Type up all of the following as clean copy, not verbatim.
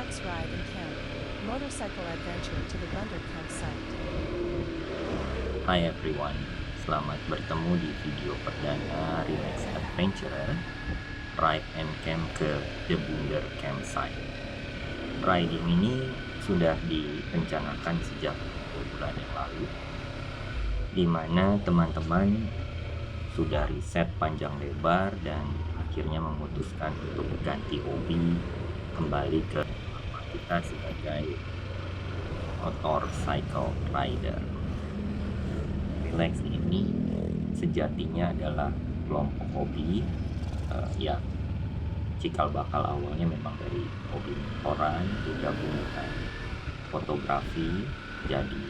Let's ride and camp. Motorcycle adventure to the Bunder campsite. Hi everyone, selamat bertemu di video perdana Relax Adventurer Ride and Camp ke The Bunder Campsite. Riding ini sudah direncanakan sejak 2 bulan yang lalu, di mana teman-teman sudah riset panjang lebar dan akhirnya memutuskan untuk ganti hobi, kembali ke kita sebagai motorcycle rider. Relax ini sejatinya adalah kelompok hobi yang cikal bakal awalnya memang dari hobi motoran, digabung dengan fotografi jadi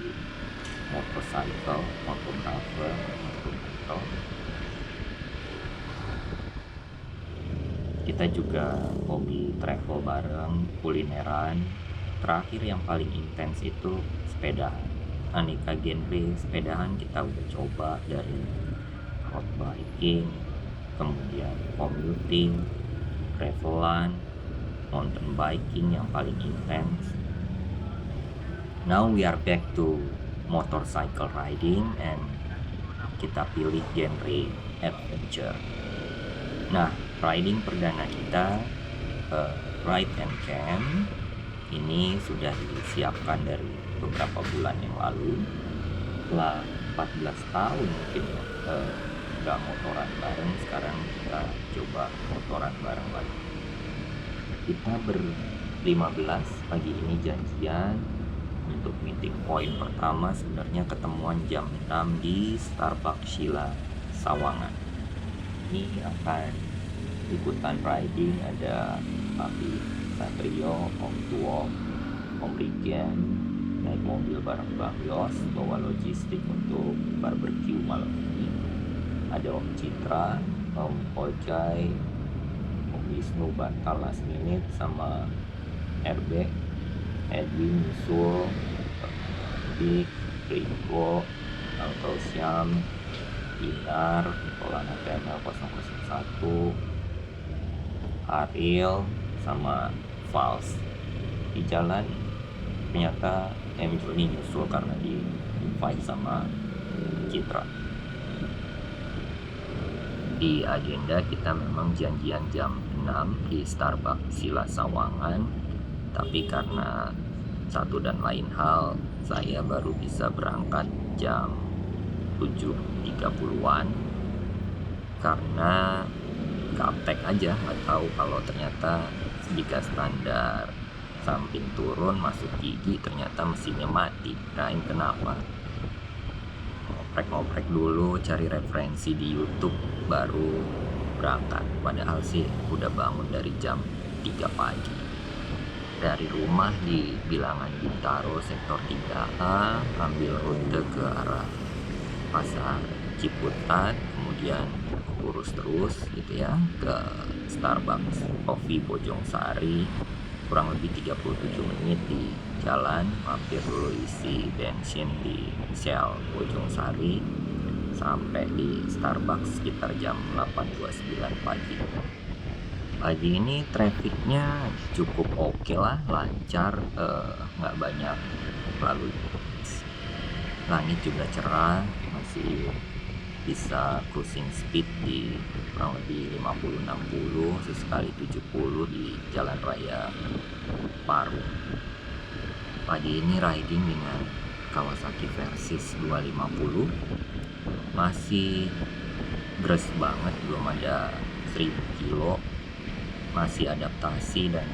motorcycle photographer instrumental. Kita juga hobi travel bareng, kulineran, terakhir yang paling intens itu sepedaan. Aneka genre sepedahan kita udah coba, dari road biking, kemudian commuting, travelan, mountain biking yang paling intens. Now we are back to motorcycle riding and kita pilih genre adventure. Nah, riding perdana kita, Ride and Camp, ini sudah disiapkan dari beberapa bulan yang lalu. Setelah 14 tahun mungkin ya nggak motoran bareng, sekarang kita coba motoran bareng lagi. Kita ber-15 pagi ini janjian untuk meeting point pertama, sebenarnya ketemuan jam 6 di Starbucks Sheila Sawangan. Ini akan ikutan riding, ada Papi Satrio, Om Tuo, Om Rigen, naik mobil bareng Bang Yos, bawa logistik untuk barbecue malam ini. Ada Om Citra, Om Ojai, Om Wisnu bantal last minute, sama RB, Edwin, Yusul, Dik, Ringo, Uncle Syam, Inar, Nikola Natena 001, Ariel, sama Vals. Di jalan ternyata Joni nyusul karena di invite sama Citra. Di agenda kita memang janjian jam 6 di Starbucks Sheila Sawangan, tapi karena satu dan lain hal saya baru bisa berangkat jam 7.30-an karena gaptek aja, nggak tahu kalau ternyata jika standar samping turun masuk gigi ternyata mesinnya mati. Kirain kenapa, ngoprek-ngoprek dulu, cari referensi di YouTube baru berangkat. Padahal sih udah bangun dari jam 3 pagi. Dari rumah di Bilangan Bintaro sektor 3A, ambil rute ke arah Pasar Ciputat, kemudian lurus terus gitu ya ke Starbucks Coffee Bojong Sari. Kurang lebih 37 menit di jalan, mampir dulu isi bensin di Shell Bojong Sari, sampai di Starbucks sekitar jam 8.29 pagi. Pagi ini trafficnya cukup oke lah, lancar, nggak banyak lalu lintas. Langit juga cerah, masih bisa cruising speed di kurang lebih 50-60, sesekali 70 di jalan raya Parung. Pagi ini riding dengan Kawasaki Versys 250, masih gres banget, belum ada 1000 kilo, masih adaptasi dan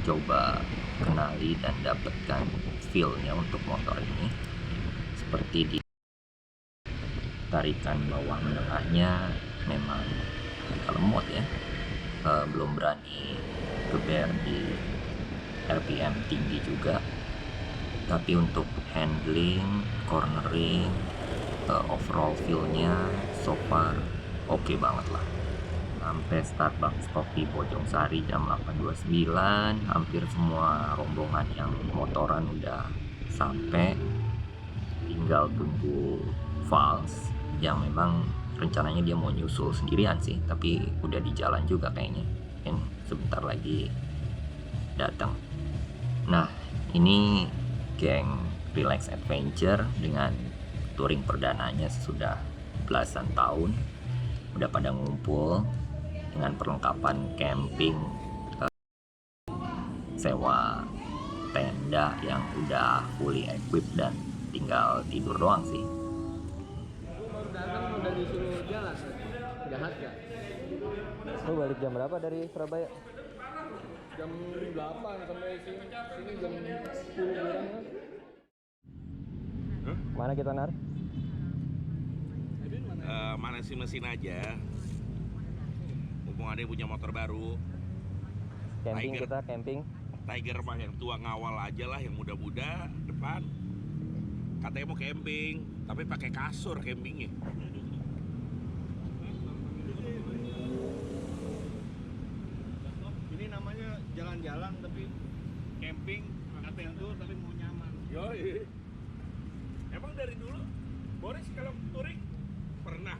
coba kenali dan dapatkan feel-nya untuk motor ini. Seperti di tarikan bawah menengahnya memang agak lemot ya, belum berani geber di RPM tinggi juga, tapi untuk handling, cornering, overall feel-nya so far oke banget lah. Sampai Starbucks Coffee Bojong Sari jam 8.29, hampir semua rombongan yang motoran udah sampai, tinggal tunggu Vals yang memang rencananya dia mau nyusul sendirian sih, tapi udah di jalan juga kayaknya, mungkin sebentar lagi datang. Nah, ini geng Relax Adventure dengan touring perdananya sesudah belasan tahun. Udah pada ngumpul dengan perlengkapan camping, sewa tenda yang udah fully equipped dan tinggal tidur doang sih. Lu baru datang udah disuruh jalan, jahat gak? Lu balik jam berapa dari Surabaya? Jam 8 sampai sini jam 10 kurang kan? Mana kita nar? Edwin mana? Manasin mesin aja. Mumpung ada yang punya motor baru. Camping Tiger. kita camping. Tiger mah yang tua ngawal aja lah, yang muda-muda depan. Katanya mau camping, tapi pakai kasur campingnya. Ini namanya jalan-jalan tapi camping, kata yang dulu tapi mau nyaman. Yoi. Emang dari dulu Boris kalau touring pernah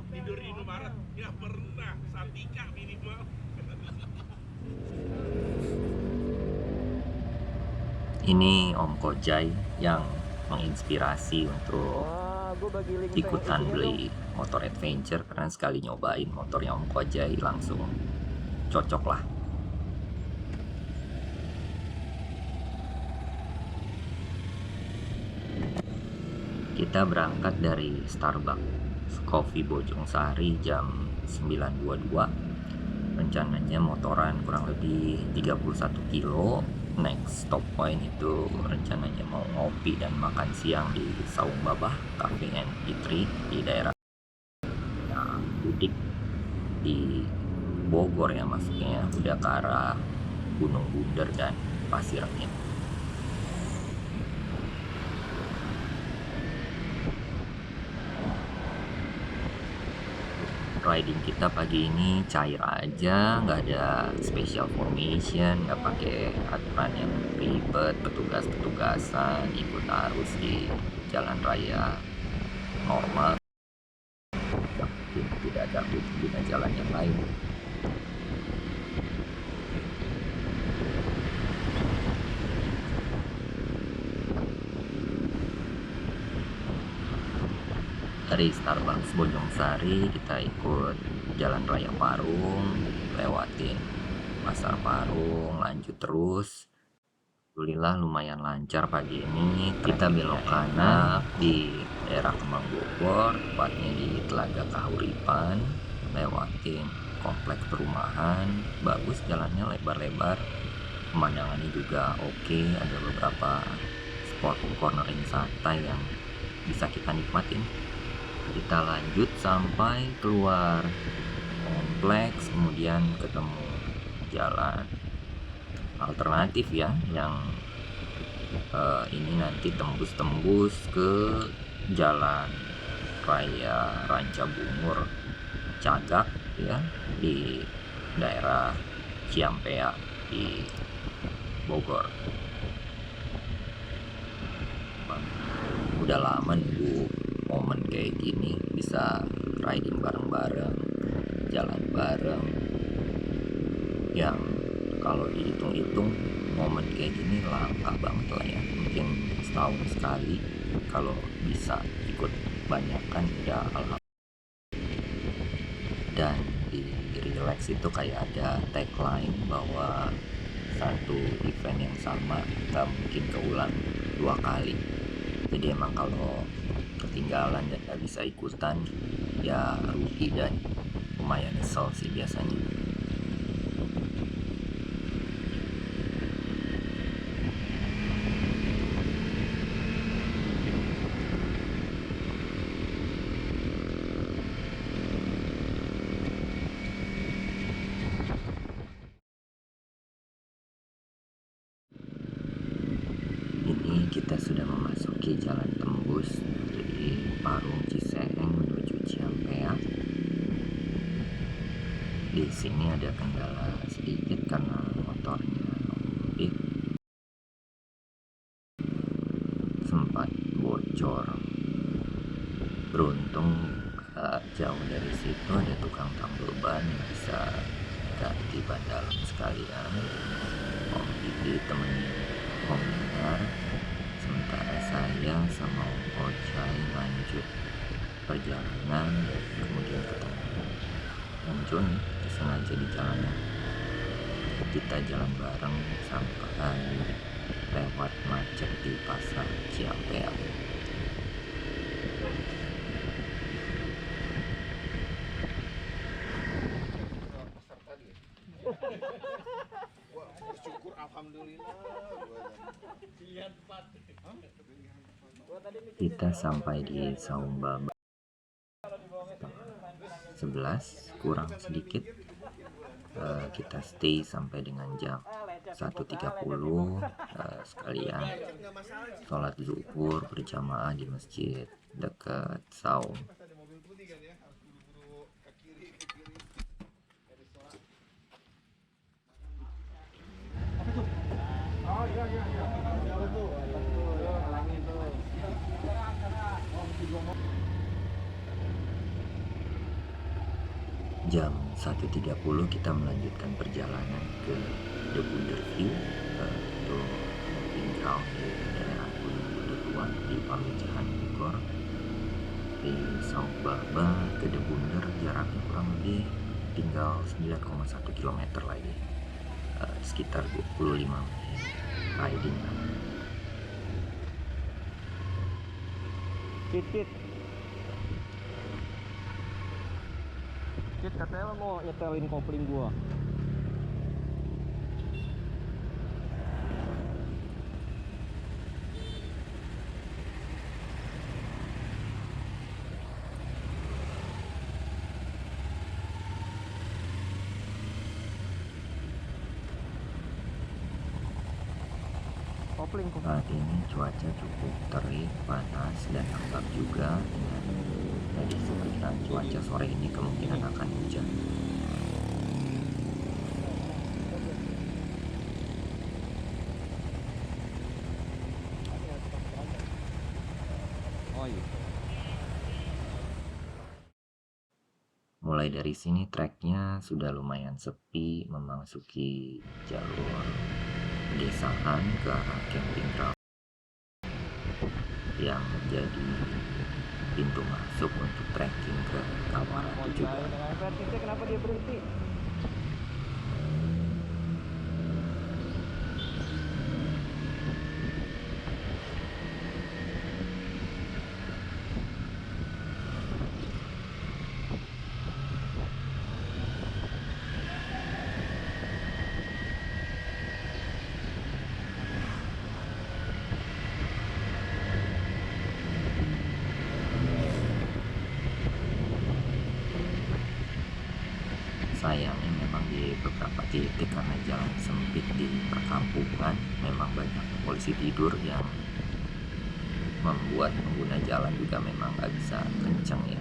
tidur di Indomaret? Ya pernah, Santika minimal. Ini Om Kojai yang menginspirasi untuk Wah, gue bagi link ikutan beli motor adventure karena sekali nyobain motornya Om Kojai langsung cocok lah. Kita berangkat dari Starbucks Coffee Bojongsari jam 9.22. Rencananya motoran kurang lebih 31 kilo. Next stop point itu rencananya mau ngopi dan makan siang di Saung Babah Cafe and Eatery di daerah Budik di Bogor ya, masuknya udah ke arah Gunung Bunder dan Pasir Angin. Riding kita pagi ini cair aja, nggak ada special formation, nggak pakai aturan yang ribet, petugas-petugasan, ikut arus di jalan raya normal. Mungkin tidak ada pengguna jalan yang lain. Dari Starbucks Bojongsari kita ikut Jalan Raya Parung, lewatin Pasar Parung, lanjut terus. Alhamdulillah lumayan lancar pagi ini. Kita belok kanan di daerah Kemang Bogor, tepatnya di Telaga Kahuripan, lewatin kompleks perumahan. Bagus jalannya, lebar-lebar, pemandangannya juga oke. Ada beberapa spot cornering santai yang bisa kita nikmatin. Kita lanjut sampai keluar kompleks, kemudian ketemu jalan alternatif ya, yang ini nanti tembus ke jalan raya Ranca Bungur Cagak ya, di daerah Ciampea di Bogor. Udah lama nunggu momen kayak gini, bisa riding bareng-bareng, jalan bareng, yang kalau dihitung-hitung momen kayak gini langka banget lah ya. Mungkin setahun sekali, kalau bisa ikut banyakan ya alhamdulillah. Dan di Relax itu kayak ada tagline bahwa satu event yang sama nggak mungkin keulang 2 kali. Jadi emang kalau ketinggalan dan gak bisa ikutan ya rugi dan lumayan nyesel sih biasanya. Ini kita sudah memasuki jalan tembus dari Parung Ciseeng menuju Ciampea. Di sini ada kendala sedikit karena motornya mudik, sempat bocor. Beruntung jauh dari situ ada tukang tambal ban yang bisa ganti ban dalam sekalian. Om Didi temenin sama Om Ojai lanjut perjalanan dan kemudian ketemu Om Joni sengaja di jalanan. Kita jalan bareng sampai lewat macet di pasar Ciampea. Bersyukur alhamdulillah. Kita sampai di Saumbaba 11 kurang sedikit. Kita stay sampai dengan jam 1.30, sekalian sholat zuhur berjamaah di masjid dekat Saum. Jam 1.30 kita melanjutkan perjalanan ke The Bunder View, itu camping ground di daerah Gunung Bunder di Pamijahan Bogor. Di Saumbaba ke The Bunder jaraknya kurang lebih tinggal 9,1 km lagi, sekitar 25 menit riding. Kit, katanya lo mau nyetelin kopling gua. Kopling. Saat ini cuaca cukup terik, panas, dan lembab juga dengan prediksi perkiraan cuaca sore ini kemungkinan akan hujan. Oh iya. Mulai dari sini treknya sudah lumayan sepi, memasuki jalur pedesaan ke arah camping ground yang menjadi pintu masuk untuk trekking ke Kawara 17. Dengan vertisnya kenapa dia berhenti? Sayangnya memang di beberapa titik karena jalan sempit di perkampungan memang banyak polisi tidur yang membuat pengguna jalan juga memang nggak bisa kenceng ya.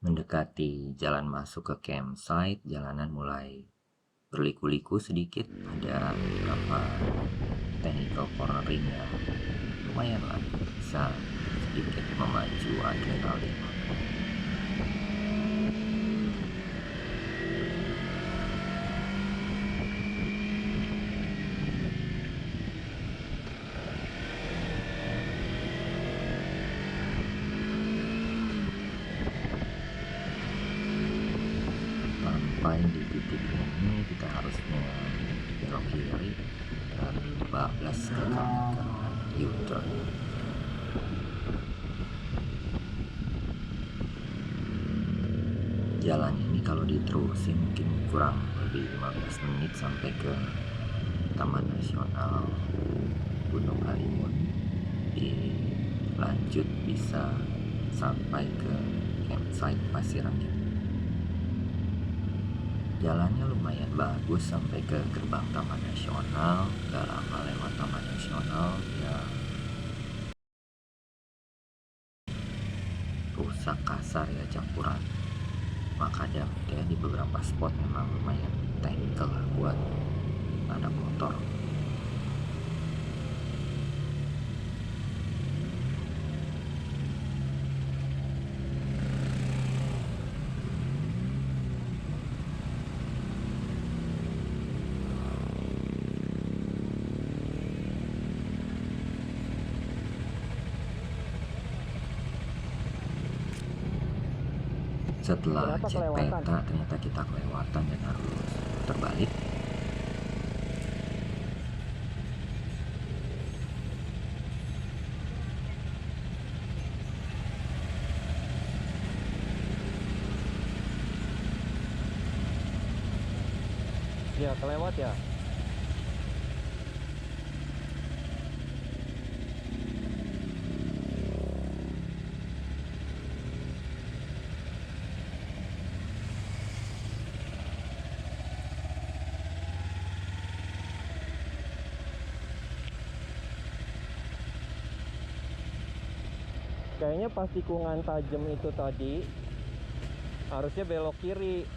Mendekati jalan masuk ke campsite, jalanan mulai berliku-liku sedikit. Ada beberapa technical cornering yang lumayan lah, bisa sedikit memacu adrenalin. Sampai di titik ini kita harus belok kiri dan bablas ke kanan U-turn. Jalan ini kalau diterusin mungkin kurang lebih 15 menit sampai ke Taman Nasional Gunung Halimun. Dilanjut bisa sampai ke campsite Pasirangin. Jalannya lumayan bagus sampai ke gerbang Taman Nasional. Gak lama lewat Taman Nasional ya, rusak kasar ya, campuran makadam ya. Di beberapa spot memang lumayan technical lah buat anak motor. Setelah Kenapa cek kelewatan? peta ternyata kita kelewatan dan harus terbalik. Ya, kelewat ya. Kayaknya pas tikungan tajam itu tadi harusnya belok kiri.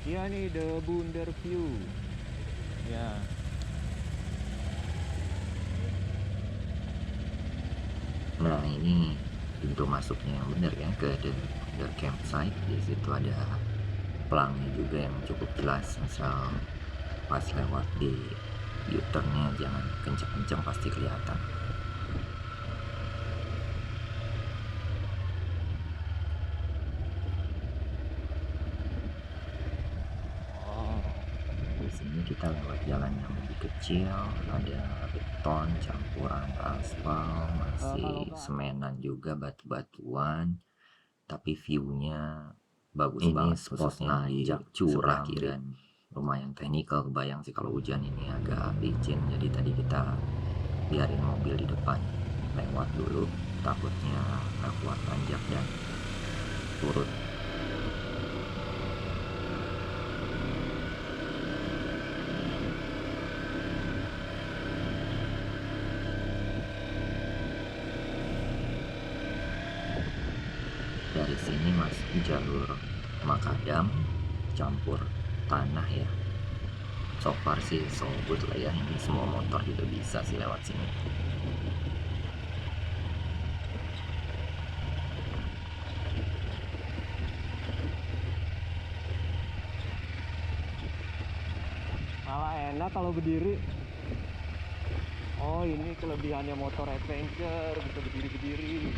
Iya nih, The Bunder View. Ya. Nah ini pintu masuknya yang benar ya ke the campsite. Di situ ada pelangnya juga yang cukup jelas. Asal pas lewat di U-turnnya jangan kencang-kencang, pasti kelihatan. Di sini kita lewat jalan yang lebih kecil, ada beton campuran aspal, masih semenan juga, batu-batuan, tapi view-nya bagus banget. Spotnya nanjak curam dan lumayan teknikal. Kebayang sih kalau hujan ini agak licin, jadi tadi kita biarin mobil di depan lewat dulu, takutnya nggak kuat nanjak dan turun. Dari sini masuk jalur makadam campur tanah ya. So far sih so good lah ya, ini semua motor juga bisa sih lewat sini. Malah enak kalau berdiri. Oh, ini kelebihannya motor adventure, bisa berdiri-berdiri.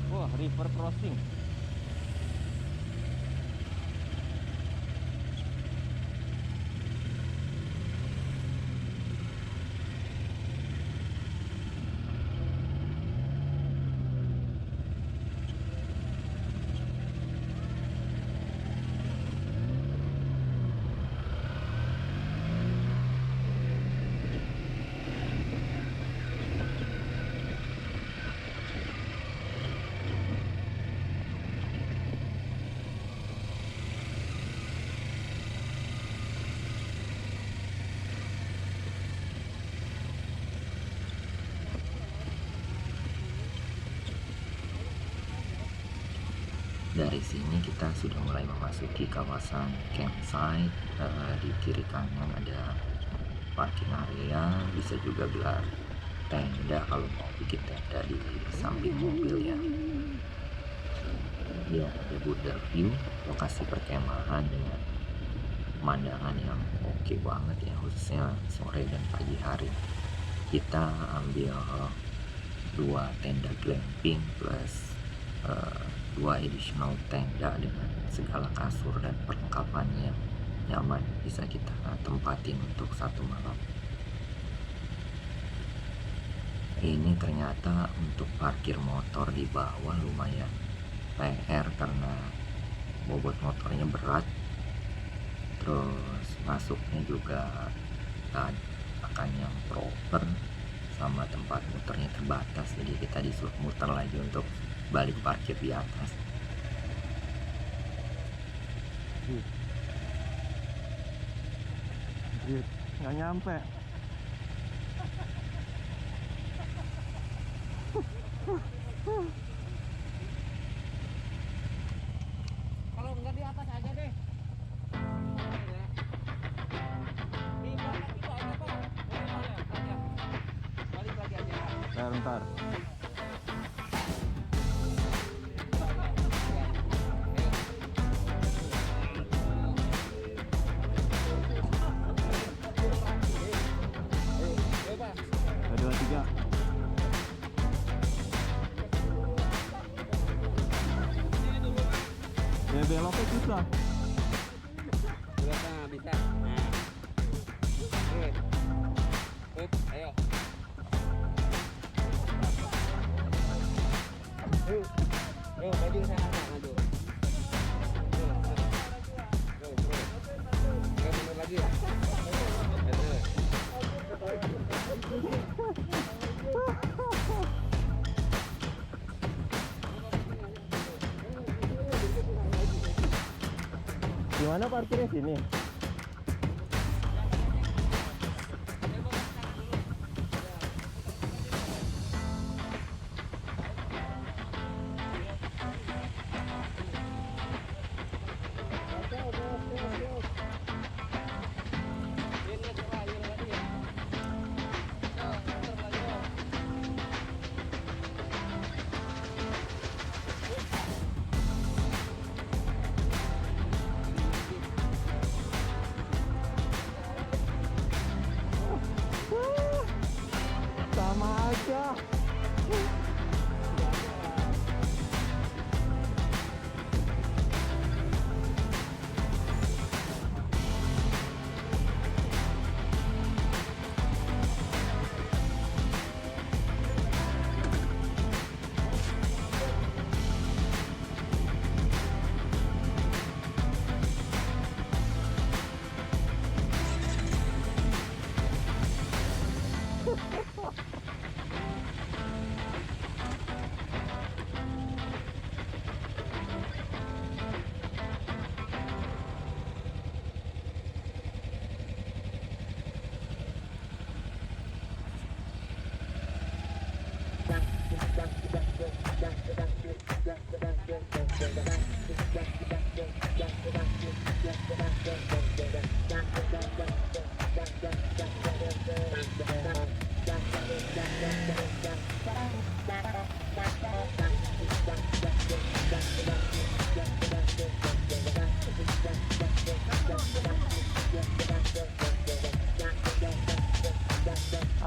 Wah, river crossing. Dari sini kita sudah mulai memasuki kawasan campsite. Di kiri kanan ada parking area, bisa juga gelar tenda kalau mau bikin tenda di samping mobil ya. Ya, ada Buddha View, lokasi perkemahan dengan pemandangan yang oke banget ya, khususnya sore dan pagi hari. Kita ambil 2 tenda glamping plus 2 additional tenda dengan segala kasur dan perlengkapannya yang nyaman, bisa kita tempatin untuk 1 malam. Ini ternyata untuk parkir motor di bawah lumayan PR karena bobot motornya berat, terus masuknya juga akan yang proper, sama tempat muternya terbatas, jadi kita disuruh muter lagi untuk balik parkir di atas. Nggak nyampe. Kalau enggak di atas aja deh. Di belakang itu aja, Pak. Balik lagi aja. Bentar. Dua, tiga. Ya beloknya susah. Bisa, bisa. Nah. Ayo. Yuk, maju sana, maju. Terus. Mundur lagi ya. Terus. Gimana parkirnya sini? Sama aja.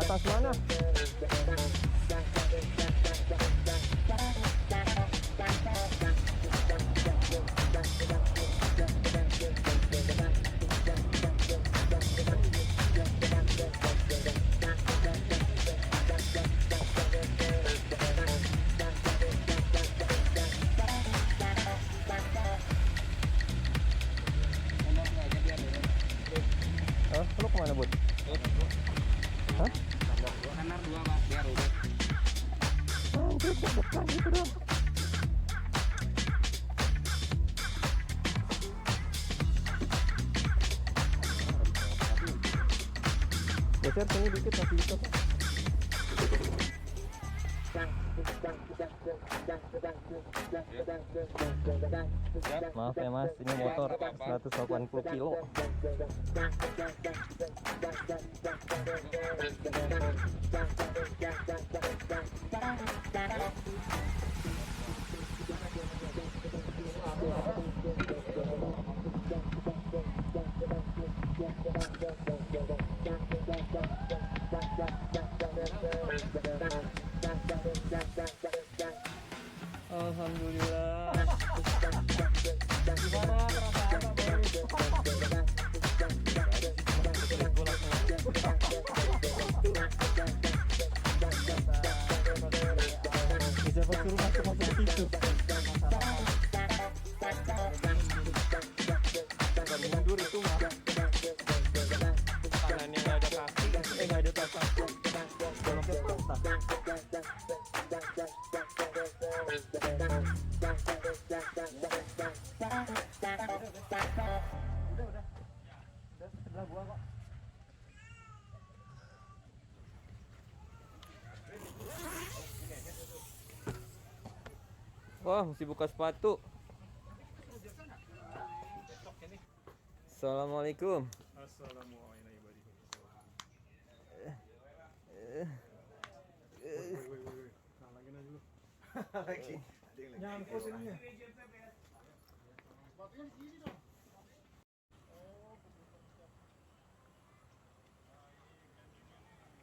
Atas mana? Lu kemana, Bud? Hah? Kanar 2, Pak. Biar udah. Anjir, depan gitu dong. Geser sini dikit masih bisa, Pak. Maaf ya mas, ini motor 180 kilo. Alhamdulillah. Gimana perasaan Siapa suruh masuk situ? Bukan mundur itu mah. Tangannya nggak ada kaki, nggak ada kaki. Beloknya patah. Wah, mesti buka sepatu. Assalamualaikum.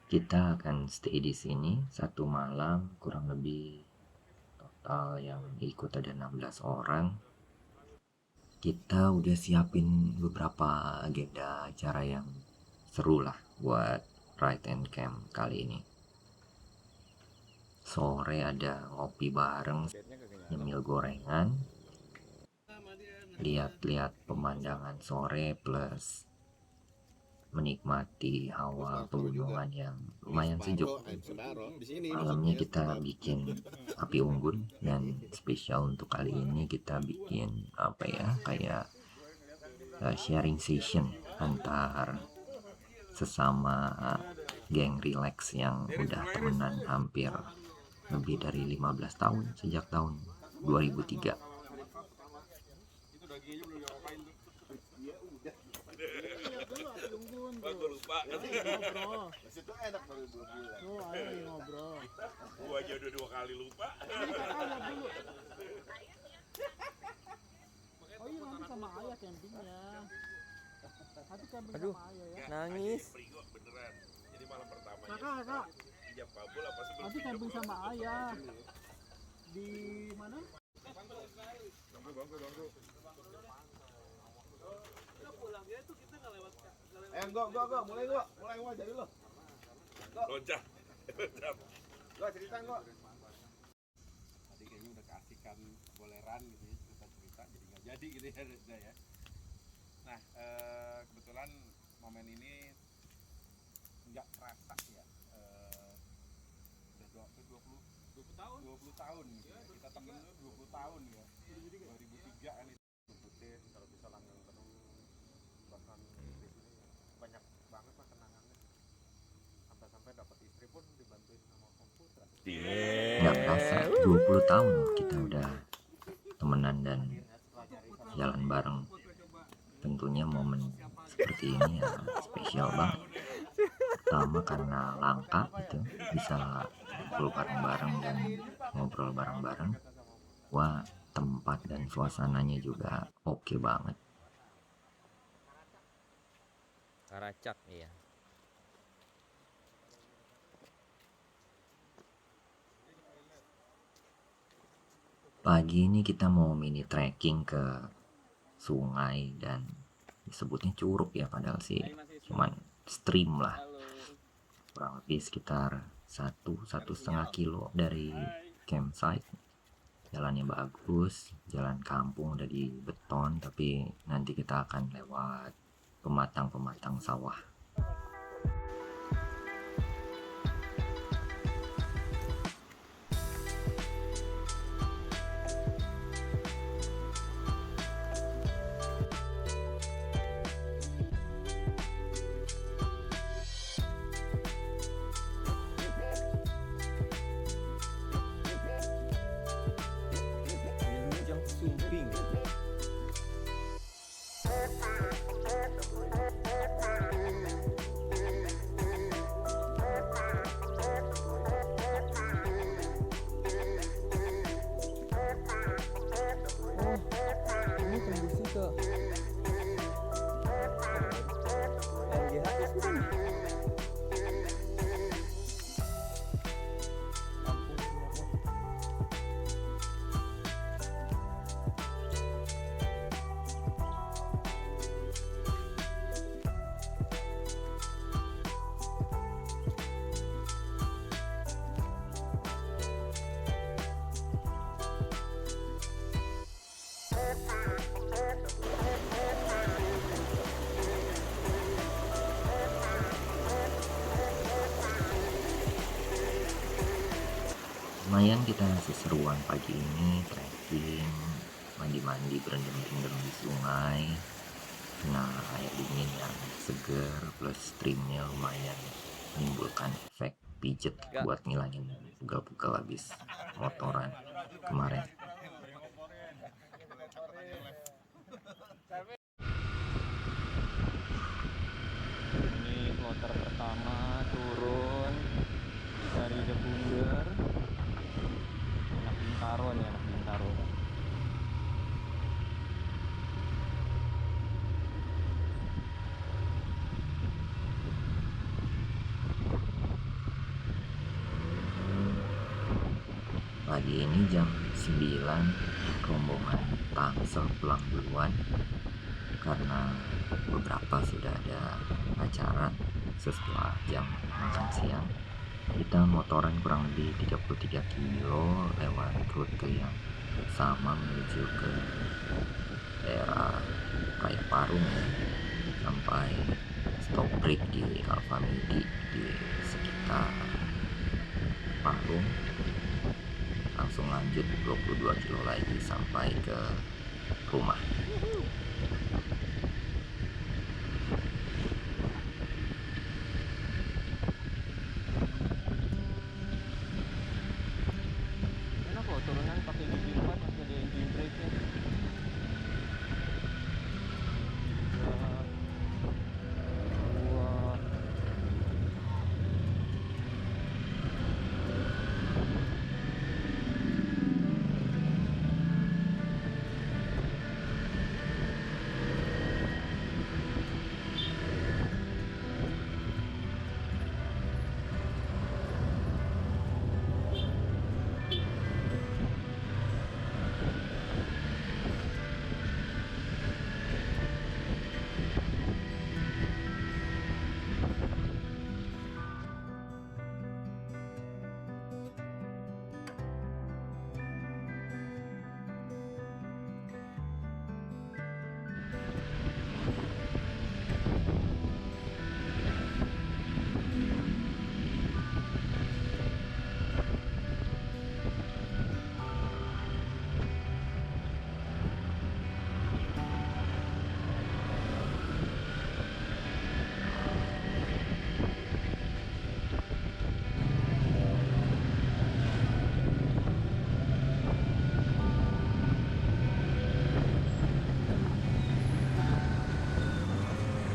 Kita akan stay di sini 1 malam, kurang lebih total yang ikut ada 16 orang. Kita udah siapin beberapa agenda acara yang seru lah buat ride and camp kali ini. Sore ada ngopi bareng, nyemil gorengan, lihat-lihat pemandangan sore plus menikmati hawa pegunungan yang lumayan sejuk. Malamnya kita bikin api unggun, dan spesial untuk kali ini kita bikin apa ya, kayak sharing session antar sesama geng relax yang udah temenan hampir lebih dari 15 tahun sejak tahun 2003. Gue lupa. Ngobrol. Situ enak baru 2 bulan. Tuh, ayo lagi ngobrol. Gue aja udah 2 kali lupa. Oh iya, nanti sama ayah campingnya. Nanti camping Aduh, sama ayah ya. nangis. Prigo beneran. Jadi malam pertamanya Kakak. ijab kabul apa sebelum Nanti camping sama ayah. Di mana? Gua mulai gua jadi lo. loncat. Gua cerita gua. Tadi kayaknya udah keasikan boleran gitu ya, cerita-cerita jadi nggak jadi gitu ya sudah ya. Nah kebetulan momen ini nggak terasa ya, udah 20 tahun gitu ya. Kita temen 20 tahun ya, 2003 kan itu ngikutin kalau bisa langgang terus, bahkan di sini banyak banget lah kenangannya, sampai dapat istri pun dibantuin sama komputer. Nggak kerasa 20 tahun kita udah temenan dan jalan bareng. Tentunya momen seperti ini ya spesial banget. Pertama karena langka gitu, bisa kumpul bareng-bareng dan ngobrol bareng-bareng. Wah, tempat dan suasananya juga oke banget. Karacak iya. Pagi ini kita mau mini trekking ke sungai, dan disebutnya curug ya, padahal sih cuman stream lah. Kurang lebih sekitar 1,5 kilo dari campsite. Jalannya bagus, jalan kampung udah di beton, tapi nanti kita akan lewat pematang-pematang sawah. Sumping. Ini tembusnya ke LGHS bukan? Lampung Singapura. Lumayan kita seseruan pagi ini, trekking, mandi-mandi, berendam-berendam di sungai. Nah, air dingin yang seger plus streamnya lumayan menimbulkan efek pijet buat ngilangin pugal-pugal habis motoran kemarin. ini kloter pertama turun dari The Bunder. Anak Bintaro nih, anak Bintaro. Pagi ini jam 9 rombongan Tangsel pulang duluan karena beberapa sudah ada acara setelah jam makan siang. Kita motoran kurang lebih 33 kilo lewat rute yang sama menuju ke daerah Raya Parung ya, sampai stop break di Alfamidi di sekitar Parung, langsung lanjut 22 kilo lagi sampai ke rumah. Enak loh turunan pakai gigi 4 masih ada engine brake-nya. Wah.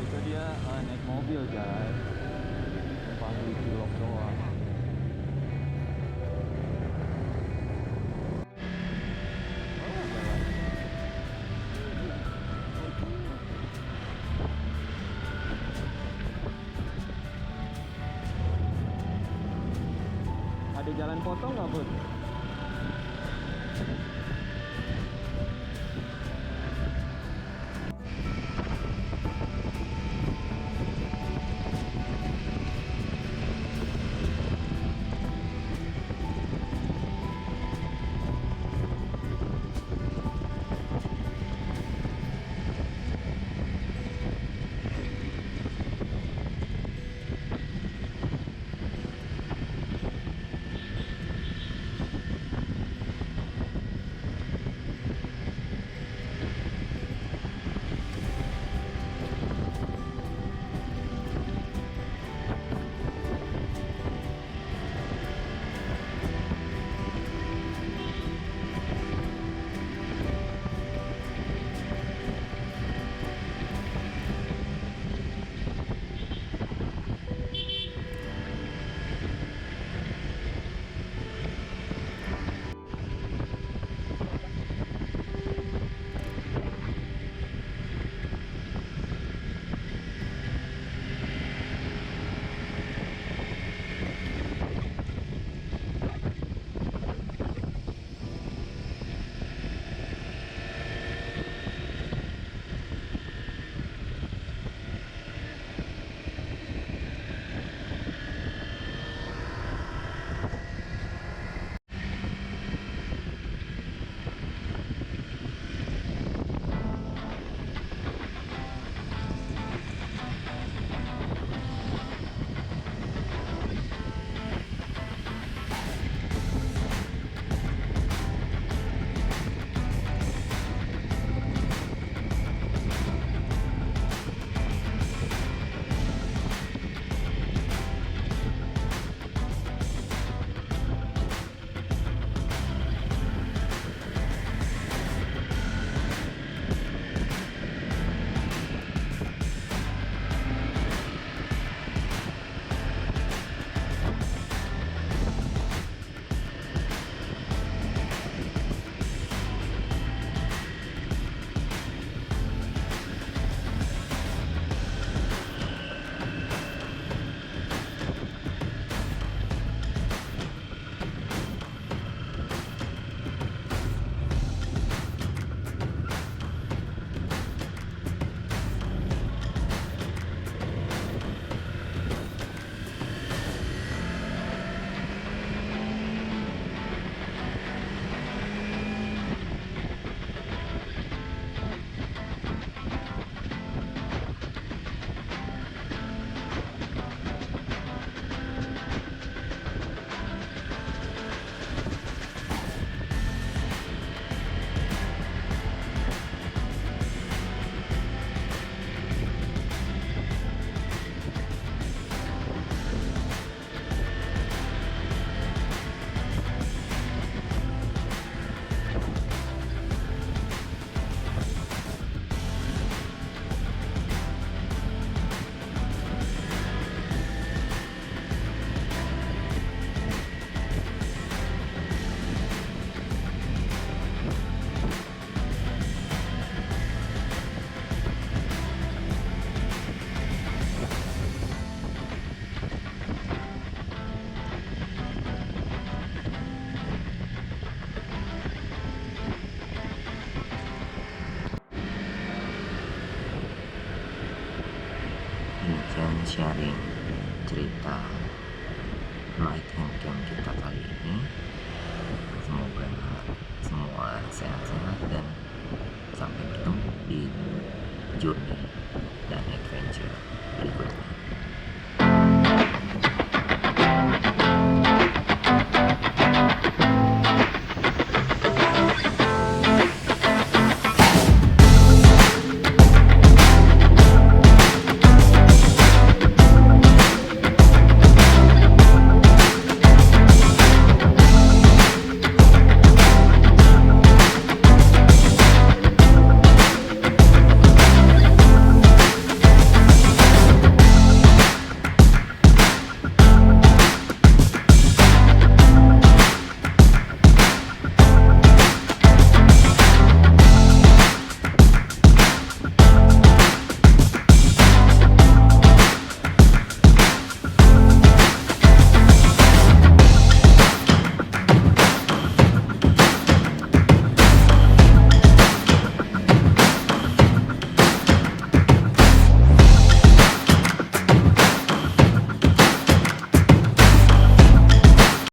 Itu dia naik mobil guys, numpang beli cilok doang. Oh, jalan. Ada jalan potong nggak bud? sharing cerita light and camp kita kali ini. Semoga semua sehat